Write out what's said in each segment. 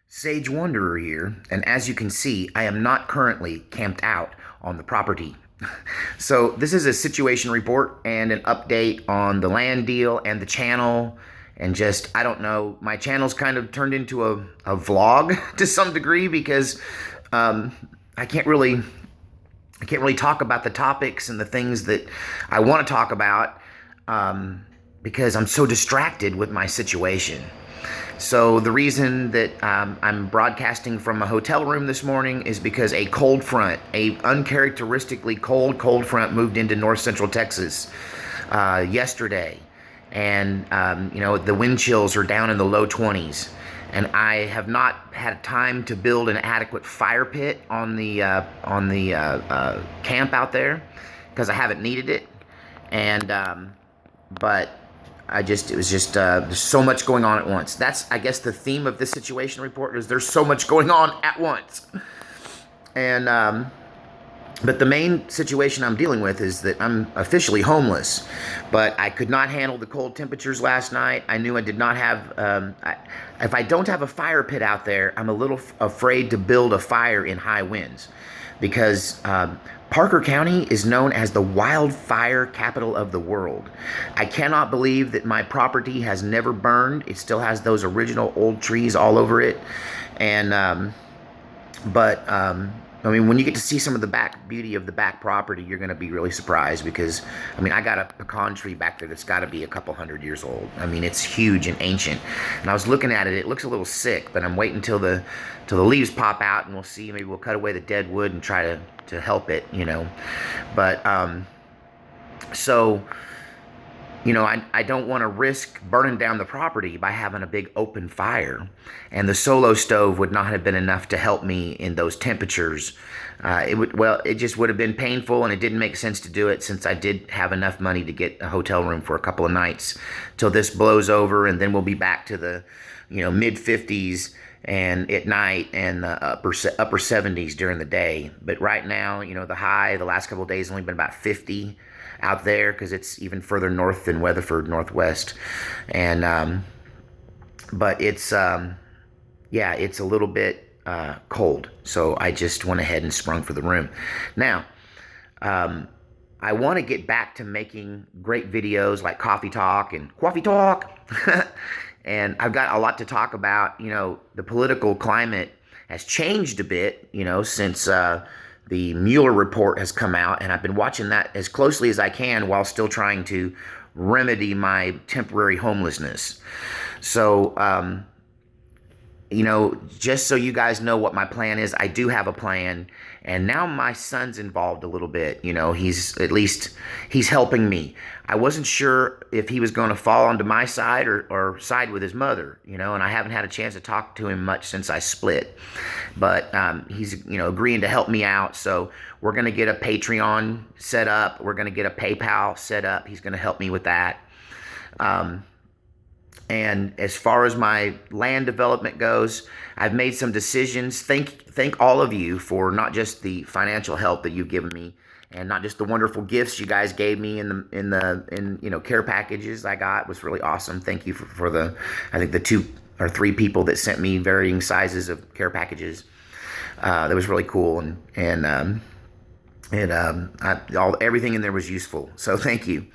Sage Wanderer here, and as you can see, I am not currently camped out on the property. So this is a situation report and an update on the land deal and the channel, and just, I don't know, my channel's kind of turned into a vlog to some degree because um, I can't really I can't really talk about the topics and the things that I want to talk about because I'm so distracted with my situation. So the reason that I'm broadcasting from a hotel room this morning is because a cold front, a uncharacteristically cold front moved into north central Texas yesterday. And, the wind chills are down in the low 20s. And I have not had time to build an adequate fire pit on the camp out there because I haven't needed it. And, but it was just, there's so much going on at once. That's, I guess, the theme of this situation report is there's so much going on at once. And, but the main situation I'm dealing with is that I'm officially homeless, but I could not handle the cold temperatures last night. I knew I did not have, if I don't have a fire pit out there, I'm a little afraid to build a fire in high winds because, Parker County is known as the wildfire capital of the world. I cannot believe that my property has never burned. It still has those original old trees all over it. And, I mean, when you get to see some of the back beauty of the back property, you're going to be really surprised because, I mean, I got a pecan tree back there that's got to be a couple hundred years old. I mean, it's huge and ancient. And I was looking at it. It looks a little sick, but I'm waiting till the leaves pop out and we'll see. Maybe we'll cut away the dead wood and try to help it, But, so, I don't want to risk burning down the property by having a big open fire. And the solo stove would not have been enough to help me in those temperatures. It just would have been painful, and it didn't make sense to do it since I did have enough money to get a hotel room for a couple of nights till this blows over, and then we'll be back to the, mid 50s and at night and the upper 70s during the day. But right now, the high the last couple of days has only been about 50 out there because it's even further north than Weatherford, Northwest. And, but it's, it's a little bit cold. So I just went ahead and sprung for the room. Now, I want to get back to making great videos like Coffee Talk and Coffee Talk. And I've got a lot to talk about. The political climate has changed a bit, since the Mueller report has come out, and I've been watching that as closely as I can while still trying to remedy my temporary homelessness. So, just so you guys know what my plan is, I do have a plan, and now my son's involved a little bit. He's helping me. I wasn't sure if he was going to fall onto my side or side with his mother, and I haven't had a chance to talk to him much since I split. But he's, agreeing to help me out. So we're going to get a Patreon set up. We're going to get a PayPal set up. He's going to help me with that. And as far as my land development goes, I've made some decisions. Thank all of you for not just the financial help that you've given me, and not just the wonderful gifts you guys gave me in care packages I got. It was really awesome. Thank you for I think the 2 or 3 people that sent me varying sizes of care packages. That was really cool, and everything in there was useful. So thank you.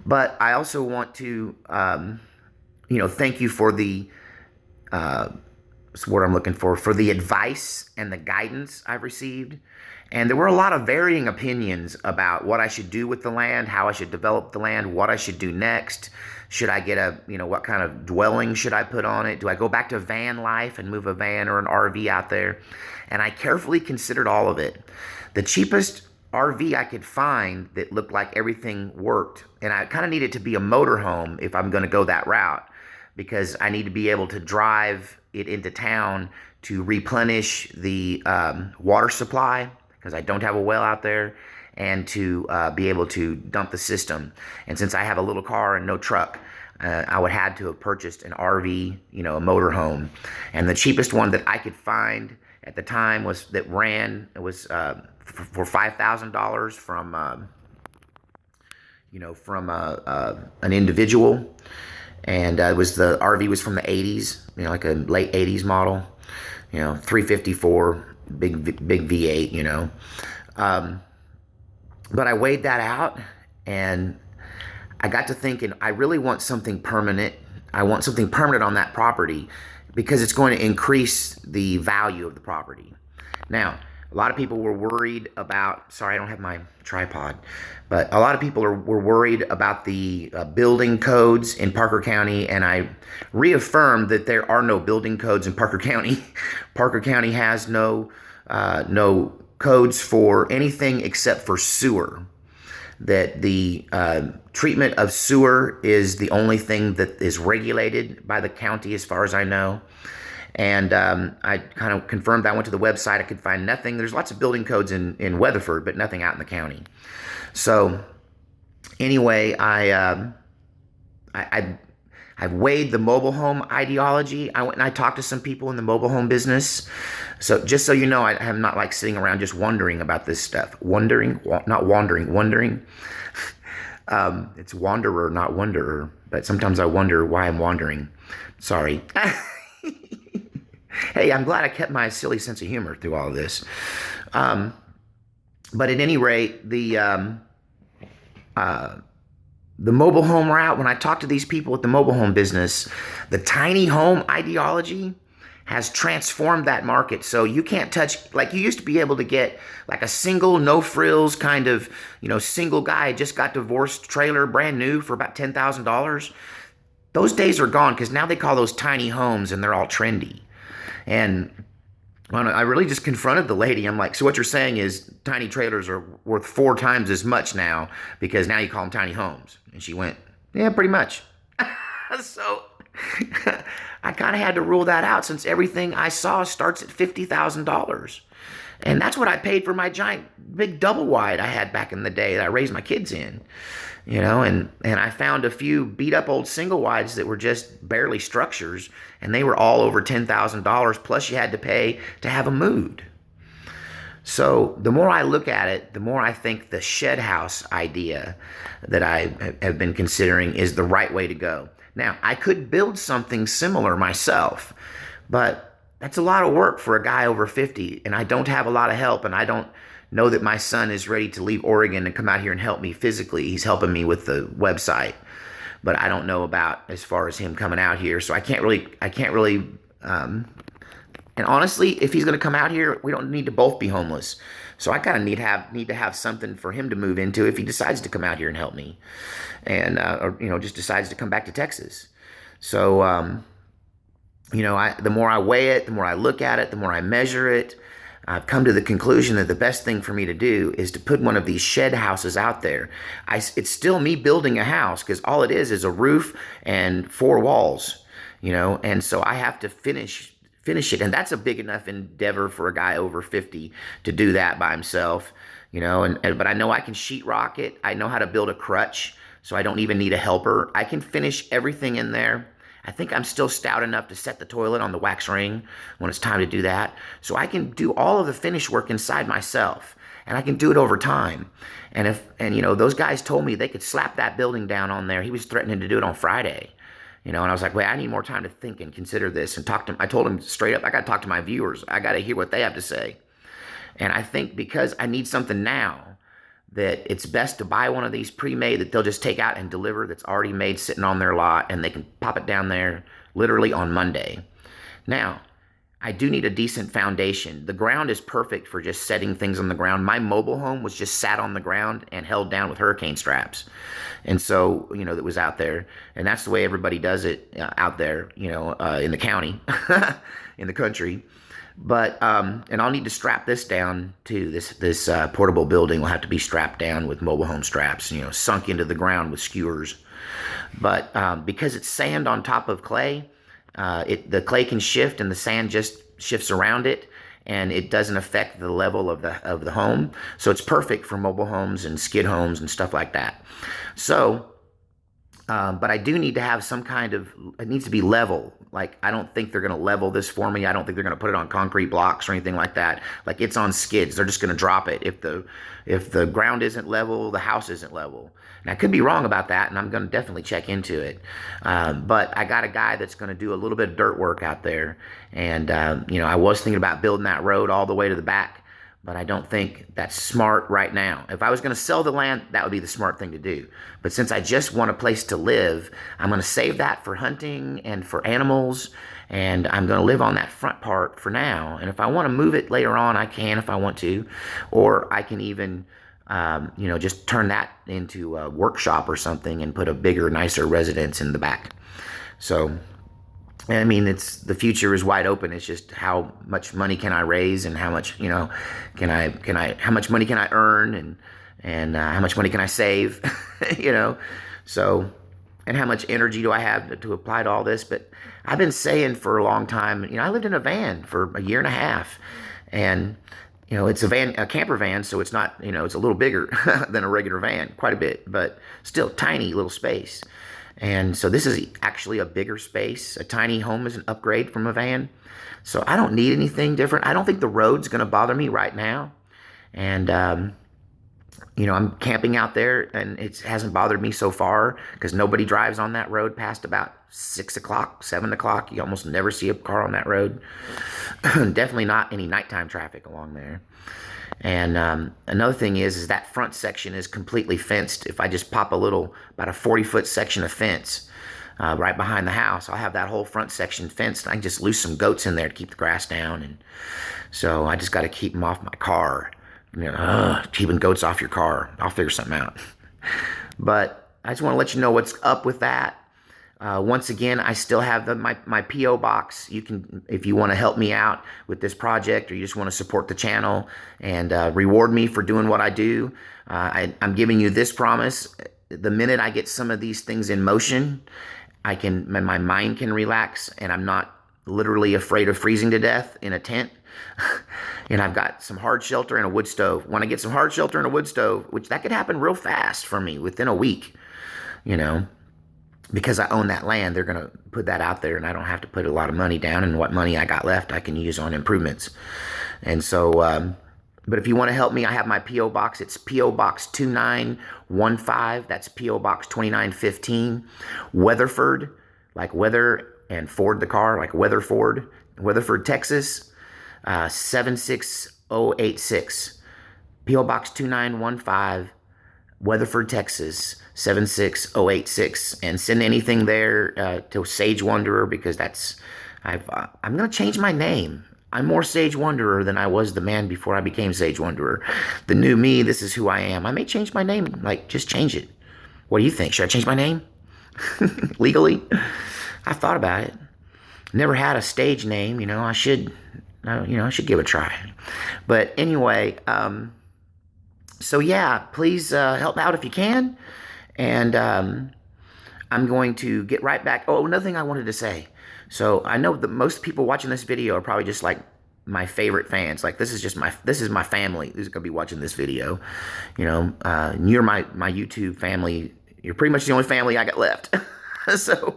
But I also want to thank you for the, what's the word I'm looking for the advice and the guidance I've received. And there were a lot of varying opinions about what I should do with the land, how I should develop the land, what I should do next. Should I get what kind of dwelling should I put on it? Do I go back to van life and move a van or an RV out there? And I carefully considered all of it. The cheapest RV I could find that looked like everything worked, and I kind of need it to be a motorhome if I'm going to go that route, because I need to be able to drive it into town to replenish the water supply, because I don't have a well out there, and to be able to dump the system. And since I have a little car and no truck, I would have to have purchased an RV, a motorhome. And the cheapest one that I could find at the time was for $5,000 from an individual. and the RV was from the 80s, like a late 80s model, 354, big V8, But I weighed that out, and I got to thinking, I really want something permanent. I want something permanent on that property because it's going to increase the value of the property. Now, a lot of people were worried about, sorry, I don't have my tripod, but a lot of people were worried about the building codes in Parker County, and I reaffirmed that there are no building codes in Parker County. Parker County has no codes for anything except for sewer. That the treatment of sewer is the only thing that is regulated by the county as far as I know. And I kind of confirmed that. I went to the website. I could find nothing. There's lots of building codes in Weatherford, but nothing out in the county. So anyway, I weighed the mobile home ideology. I went and I talked to some people in the mobile home business. So just so you know, I am not like sitting around just wondering about this stuff. Wondering. It's wanderer, not wanderer. But sometimes I wonder why I'm wandering. Sorry. Hey, I'm glad I kept my silly sense of humor through all of this. But at any rate, the mobile home route, when I talk to these people at the mobile home business, the tiny home ideology has transformed that market. So you can't touch, like you used to be able to get like a single, no frills kind of, single guy just got divorced trailer brand new for about $10,000. Those days are gone because now they call those tiny homes and they're all trendy. And when I really just confronted the lady, I'm like, so what you're saying is tiny trailers are worth 4 times as much now because now you call them tiny homes. And she went, yeah, pretty much. So I kind of had to rule that out since everything I saw starts at $50,000. And that's what I paid for my giant, big double wide I had back in the day that I raised my kids in, and I found a few beat up old single wides that were just barely structures, and they were all over $10,000, plus you had to pay to have them moved. So the more I look at it, the more I think the shed house idea that I have been considering is the right way to go. Now, I could build something similar myself, but that's a lot of work for a guy over 50, and I don't have a lot of help, and I don't know that my son is ready to leave Oregon and come out here and help me physically. He's helping me with the website, but I don't know about as far as him coming out here, so I can't really, and honestly, if he's going to come out here, we don't need to both be homeless. So I kind of need to have something for him to move into if he decides to come out here and help me, and or just decides to come back to Texas. So the more I weigh it, the more I look at it, the more I measure it, I've come to the conclusion that the best thing for me to do is to put one of these shed houses out there. It's still me building a house because all it is a roof and 4 walls, and so I have to finish it, and that's a big enough endeavor for a guy over 50 to do that by himself, but I know I can sheetrock it. I know how to build a crutch, so I don't even need a helper. I can finish everything in there. I think I'm still stout enough to set the toilet on the wax ring when it's time to do that. So I can do all of the finish work inside myself, and I can do it over time. And those guys told me they could slap that building down on there. He was threatening to do it on Friday. And I was like, wait, I need more time to think and consider this and talk to him. I told him straight up, I got to talk to my viewers. I got to hear what they have to say. And I think because I need something now, that it's best to buy one of these pre-made that they'll just take out and deliver that's already made sitting on their lot, and they can pop it down there literally on Monday. Now, I do need a decent foundation. The ground is perfect for just setting things on the ground. My mobile home was just sat on the ground and held down with hurricane straps. And so, that was out there. And that's the way everybody does it out there, in the county, in the country. But, and I'll need to strap this down too. This portable building will have to be strapped down with mobile home straps, sunk into the ground with skewers. But because it's sand on top of clay, the clay can shift and the sand just shifts around it, and it doesn't affect the level of the home. So it's perfect for mobile homes and skid homes and stuff like that. So But I do need to have some kind of, it needs to be level. Like, I don't think they're going to level this for me. I don't think they're going to put it on concrete blocks or anything like that. Like, it's on skids. They're just going to drop it. If the ground isn't level, the house isn't level. And I could be wrong about that, and I'm going to definitely check into it. But I got a guy that's going to do a little bit of dirt work out there. And, I was thinking about building that road all the way to the back. But I don't think that's smart right now. If I was going to sell the land, that would be the smart thing to do. But since I just want a place to live, I'm going to save that for hunting and for animals, and I'm going to live on that front part for now. And if I want to move it later on, I can if I want to, or I can even, just turn that into a workshop or something and put a bigger, nicer residence in the back. So, I mean, the future is wide open. It's just how much money can I raise, and how much, how much money can I earn, and how much money can I save, so, and how much energy do I have to apply to all this. But I've been saying for a long time, I lived in a van for a year and a half, and, it's a camper van, so it's not, it's a little bigger than a regular van, quite a bit, but still tiny little space. And so this is actually a bigger space. A tiny home is an upgrade from a van. So I don't need anything different. I don't think the road's going to bother me right now. And, I'm camping out there, and it hasn't bothered me so far because nobody drives on that road past about 6 o'clock, 7 o'clock. You almost never see a car on that road. Definitely not any nighttime traffic along there. And another thing is that front section is completely fenced. If I just pop about a 40-foot section of fence right behind the house, I'll have that whole front section fenced. I can just loose some goats in there to keep the grass down. And so I just got to keep them off my car. Keeping goats off your car. I'll figure something out. But I just want to let you know what's up with that. Once again, I still have my P.O. box. You can, if you want to help me out with this project, or you just want to support the channel and reward me for doing what I do, I'm giving you this promise. The minute I get some of these things in motion, my mind can relax, and I'm not literally afraid of freezing to death in a tent. And I've got some hard shelter and a wood stove. When I get some hard shelter and a wood stove, which that could happen real fast for me within a week, because I own that land, they're going to put that out there, and I don't have to put a lot of money down, and what money I got left I can use on improvements. And so, but if you want to help me, I have my P.O. box. It's P.O. Box 2915. That's P.O. Box 2915. Weatherford, like weather, and Ford the car, like Weatherford, Texas, 76086. P.O. Box 2915. Weatherford, Texas, 76086, and send anything there to Sage Wanderer, because I'm going to change my name. I'm more Sage Wanderer than I was the man before I became Sage Wanderer. The new me, this is who I am. I may change my name, just change it. What do you think? Should I change my name? Legally? I've thought about it. Never had a stage name, I should give it a try. But anyway, so yeah, please help out if you can. And I'm going to get right back. Oh, another thing I wanted to say. So I know that most people watching this video are probably just like my favorite fans. Like, this is my family who's going to be watching this video. You're my YouTube family. You're pretty much the only family I got left. So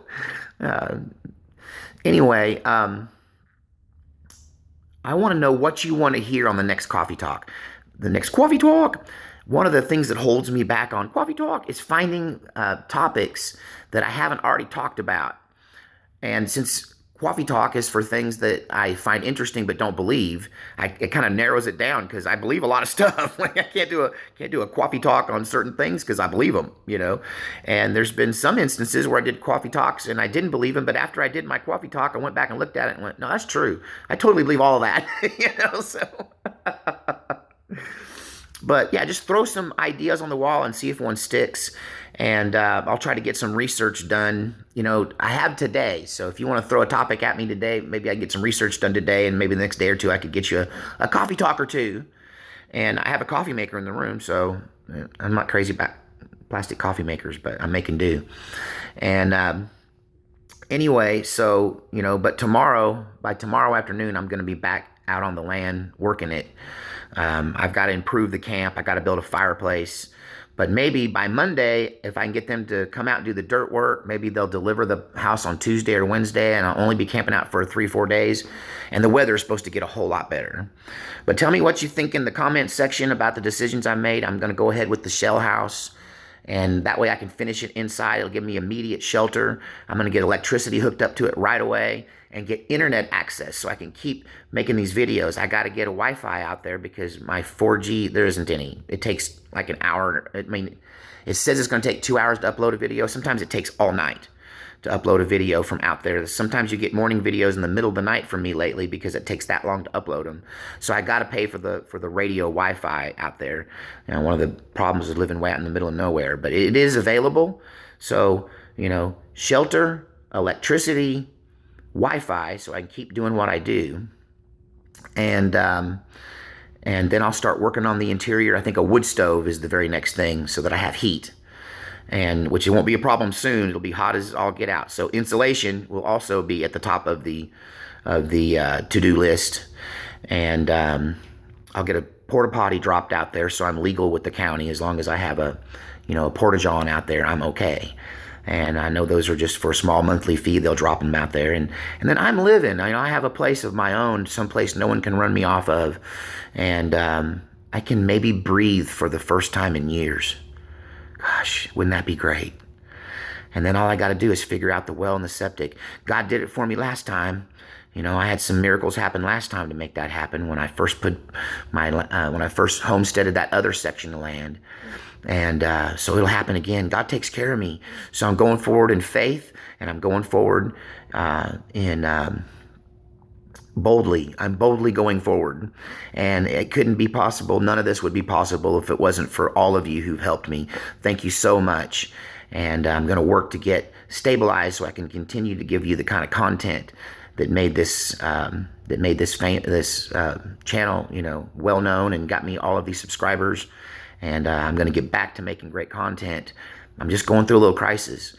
anyway, I want to know what you want to hear on the next Coffee Talk. The next Coffee Talk. One of the things that holds me back on Coffee Talk is finding topics that I haven't already talked about. And since Coffee Talk is for things that I find interesting but don't believe, it kind of narrows it down, because I believe a lot of stuff. Like, I can't do a Coffee Talk on certain things because I believe them, And there's been some instances where I did Coffee Talks and I didn't believe them, but after I did my Coffee Talk, I went back and looked at it and went, no, that's true. I totally believe all of that, so... But yeah, just throw some ideas on the wall and see if one sticks. And I'll try to get some research done. I have today. So if you want to throw a topic at me today, maybe I can get some research done today. And maybe the next day or two, I could get you a Coffee Talk or two. And I have a coffee maker in the room. So I'm not crazy about plastic coffee makers, but I'm making do. And anyway, so, but by tomorrow afternoon, I'm going to be back out on the land working it. I've got to improve the camp. I got to build a fireplace, But maybe by Monday, if I can get them to come out and do the dirt work, maybe they'll deliver the house on Tuesday or Wednesday, and I'll only be camping out for 3-4 days. And the weather is supposed to get a whole lot better. But tell me what you think in the comments section about the decisions I made. I'm going to go ahead with the shell house. And that way I can finish it inside. It'll give me immediate shelter. I'm going to get electricity hooked up to it right away and get internet access so I can keep making these videos. I got to get a Wi-Fi out there because my 4G, there isn't any. It takes like an hour. I mean, it says it's going to take 2 hours to upload a video. Sometimes it takes all night to upload a video from out there. Sometimes you get morning videos in the middle of the night from me lately because it takes that long to upload them. So I got to pay for the radio Wi-Fi out there. You know, one of the problems is living way out in the middle of nowhere, but it is available. So, you know, shelter, electricity, Wi-Fi, so I can keep doing what I do. And then I'll start working on the interior. I think a wood stove is the very next thing so that I have heat. And which it won't be a problem soon. It'll be hot as all get out. So insulation will also be at the top of the to-do list. And I'll get a porta potty dropped out there so I'm legal with the county. As long as I have a porta john out there, I'm okay. And I know those are just for a small monthly fee. They'll drop them out there. And then I'm living. I have a place of my own, someplace no one can run me off of. And I can maybe breathe for the first time in years. Gosh, wouldn't that be great? And then all I got to do is figure out the well and the septic. God did it for me last time. You know, I had some miracles happen last time to make that happen when I first put when I first homesteaded that other section of land. And so it'll happen again. God takes care of me. So I'm going forward in faith, and I'm going forward boldly. I'm boldly going forward. And it couldn't be possible. None of this would be possible if it wasn't for all of you who've helped me. Thank you so much. And I'm going to work to get stabilized so I can continue to give you the kind of content that made this channel, well known and got me all of these subscribers. And I'm going to get back to making great content. I'm just going through a little crisis.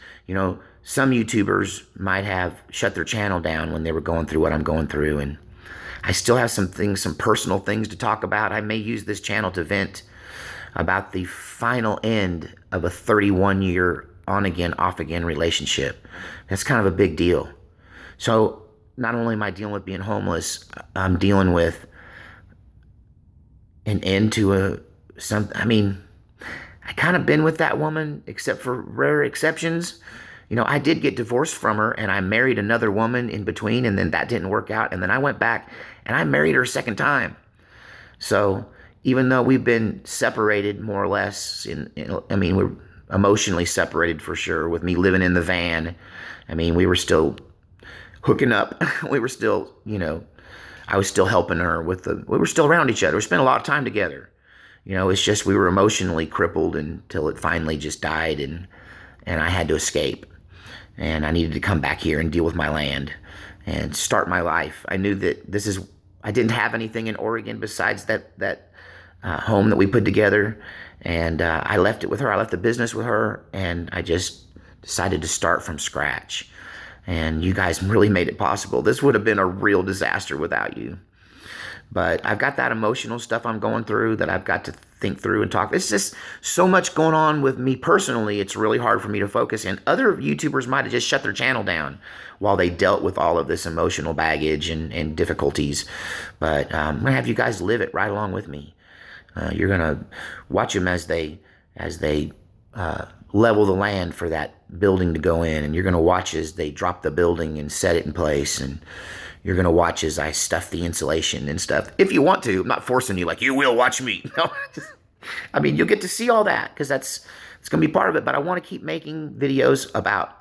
Some YouTubers might have shut their channel down when they were going through what I'm going through. And I still have some personal things to talk about. I may use this channel to vent about the final end of a 31-year on-again, off-again relationship. That's kind of a big deal. So not only am I dealing with being homeless, I'm dealing with an end to I kind of been with that woman, except for rare exceptions. I did get divorced from her, and I married another woman in between, and then that didn't work out. And then I went back, and I married her a second time. So even though we've been separated more or less, we're emotionally separated for sure, with me living in the van. We were still hooking up. We were still, I was still helping her we were still around each other. We spent a lot of time together. It's just we were emotionally crippled until it finally just died, and I had to escape. And I needed to come back here and deal with my land and start my life. I knew that I didn't have anything in Oregon besides that home that we put together. And I left it with her. I left the business with her, and I just decided to start from scratch. And you guys really made it possible. This would have been a real disaster without you. But I've got that emotional stuff I'm going through that I've got to think through and talk. It's just so much going on with me personally. It's really hard for me to focus. And other YouTubers might have just shut their channel down while they dealt with all of this emotional baggage and difficulties. But I'm going to have you guys live it right along with me. You're going to watch them as they level the land for that building to go in. And you're going to watch as they drop the building and set it in place. And you're going to watch as I stuff the insulation and stuff. If you want to. I'm not forcing you like, you will watch me. No. You'll get to see all that because it's going to be part of it. But I want to keep making videos about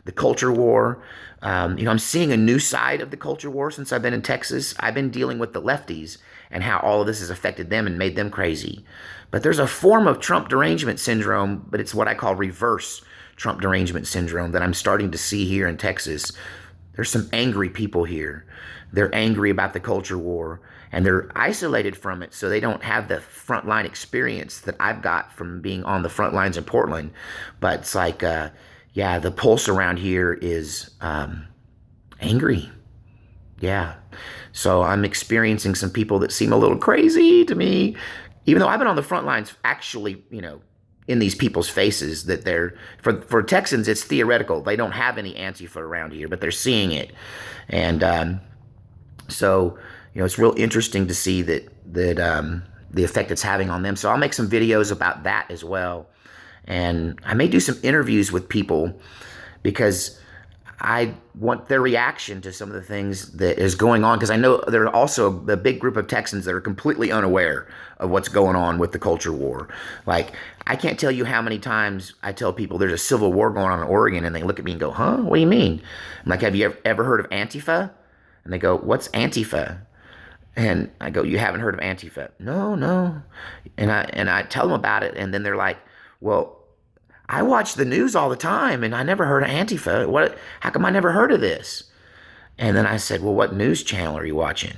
the culture war. I'm seeing a new side of the culture war since I've been in Texas. I've been dealing with the lefties and how all of this has affected them and made them crazy. But there's a form of Trump derangement syndrome, but it's what I call reverse Trump derangement syndrome that I'm starting to see here in Texas. There's some angry people here. They're angry about the culture war, and they're isolated from it, so they don't have the frontline experience that I've got from being on the front lines in Portland. But it's like, the pulse around here is angry. Yeah. So I'm experiencing some people that seem a little crazy to me, even though I've been on the front lines actually, in these people's faces that they're for Texans. It's theoretical. They don't have any Antifa around here, but they're seeing it, and so it's real interesting to see that the effect it's having on them. So I'll make some videos about that as well, and I may do some interviews with people because I want their reaction to some of the things that is going on, because I know there are also a big group of Texans that are completely unaware of what's going on with the culture war. Like, I can't tell you how many times I tell people there's a civil war going on in Oregon, and they look at me and go, huh? What do you mean? I'm like, have you ever heard of Antifa? And they go, what's Antifa? And I go, you haven't heard of Antifa? No, no. And I tell them about it, and then they're like, well, I watch the news all the time, and I never heard of Antifa. What? How come I never heard of this? And then I said, well, what news channel are you watching?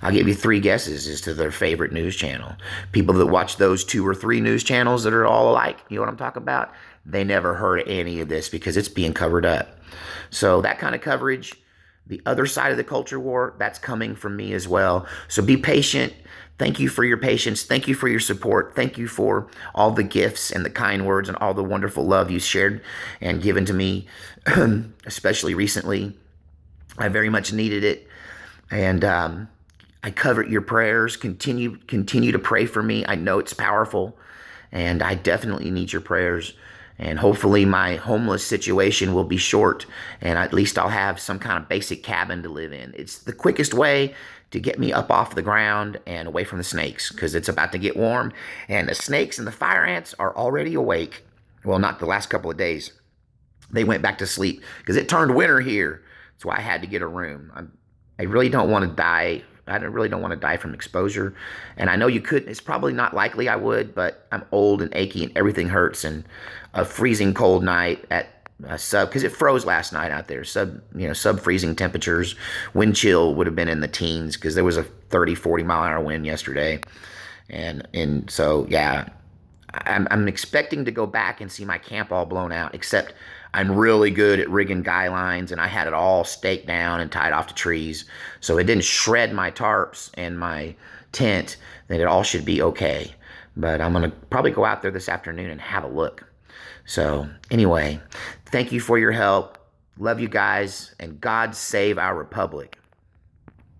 I'll give you 3 guesses as to their favorite news channel. People that watch those 2 or 3 news channels that are all alike, you know what I'm talking about? They never heard of any of this because it's being covered up. So that kind of coverage, the other side of the culture war, that's coming from me as well. So be patient. Thank you for your patience. Thank you for your support. Thank you for all the gifts and the kind words and all the wonderful love you shared and given to me, especially recently. I very much needed it. And I covet your prayers. Continue to pray for me. I know it's powerful, and I definitely need your prayers. And hopefully my homeless situation will be short, and at least I'll have some kind of basic cabin to live in. It's the quickest way to get me up off the ground and away from the snakes, because it's about to get warm, and the snakes and the fire ants are already awake. Well, not the last couple of days. They went back to sleep because it turned winter here. That's why I had to get a room. I really don't want to die. I really don't want to die from exposure. And I know you couldn't. It's probably not likely I would, but I'm old and achy and everything hurts. And a freezing cold night at because it froze last night out there, sub freezing temperatures. Wind chill would have been in the teens because there was a 30, 40 mile an hour wind yesterday. And so, yeah, I'm expecting to go back and see my camp all blown out, except I'm really good at rigging guy lines, and I had it all staked down and tied off to trees, so it didn't shred my tarps and my tent. Then it all should be okay. But I'm going to probably go out there this afternoon and have a look. So anyway, thank you for your help. Love you guys, and God save our republic.